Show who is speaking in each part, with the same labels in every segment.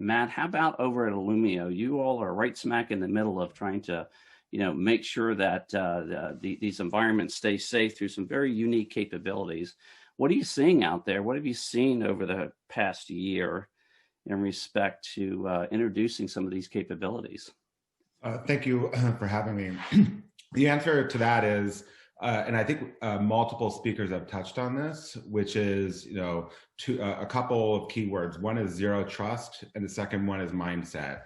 Speaker 1: Matt, how about over at Illumio? You all are right smack in the middle of trying to, make sure that these environments stay safe through some very unique capabilities. What are you seeing out there? What have you seen over the past year in respect to introducing some of these capabilities?
Speaker 2: Thank you for having me. The answer to that is, and I think multiple speakers have touched on this, which is, a couple of keywords. One is zero trust, and the second one is mindset.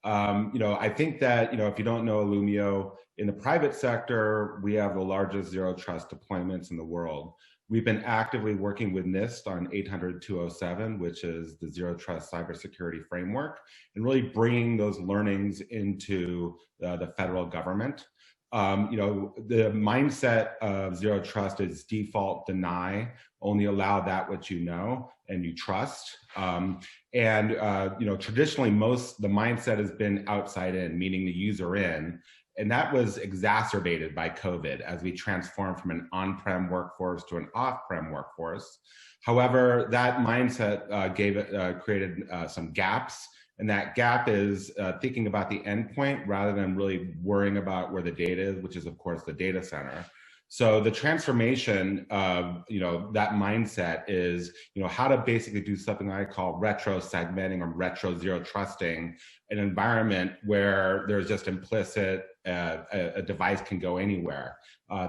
Speaker 2: I think that, if you don't know Illumio, in the private sector, we have the largest zero trust deployments in the world. We've been actively working with NIST on 800-207, which is the Zero Trust Cybersecurity Framework, and really bringing those learnings into the federal government. The mindset of zero trust is default deny, only allow that which you know and you trust. Traditionally, the mindset has been outside in, meaning the user in. And that was exacerbated by COVID as we transformed from an on-prem workforce to an off-prem workforce. However, that mindset created some gaps. And that gap is thinking about the endpoint rather than really worrying about where the data is, which is, of course, the data center. So the transformation of that mindset is how to basically do something I call retro segmenting or retro zero trusting, an environment where there's just implicit a device can go anywhere.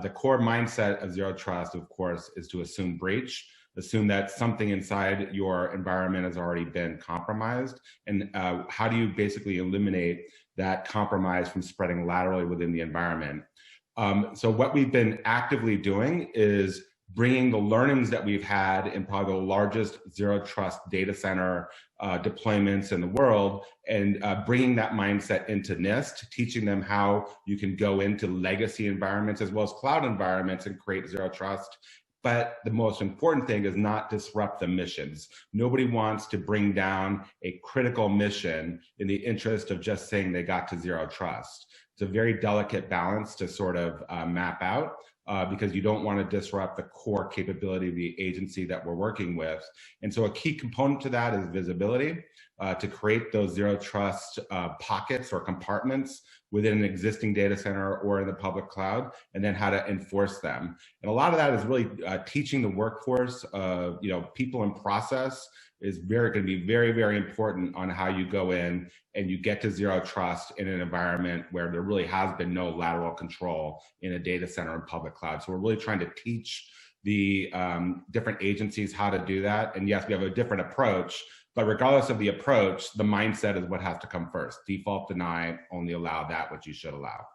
Speaker 2: The core mindset of zero trust, of course, is to assume breach. Assume that something inside your environment has already been compromised, and how do you basically eliminate that compromise from spreading laterally within the environment? So what we've been actively doing is bringing the learnings that we've had in probably the largest zero trust data center deployments in the world, and bringing that mindset into NIST, teaching them how you can go into legacy environments as well as cloud environments and create zero trust. But the most important thing is not disrupt the missions. Nobody wants to bring down a critical mission in the interest of just saying they got to zero trust. It's a very delicate balance to sort of map out because you don't want to disrupt the core capability of the agency that we're working with. And so a key component to that is visibility, to create those zero trust pockets or compartments within an existing data center or in the public cloud, and then how to enforce them. And a lot of that is really teaching the workforce, people and process is going to be very, very important on how you go in and you get to zero trust in an environment where there really has been no lateral control in a data center and public cloud. So we're really trying to teach the different agencies how to do that. And yes, we have a different approach, but regardless of the approach, the mindset is what has to come first. Default deny, only allow that which you should allow.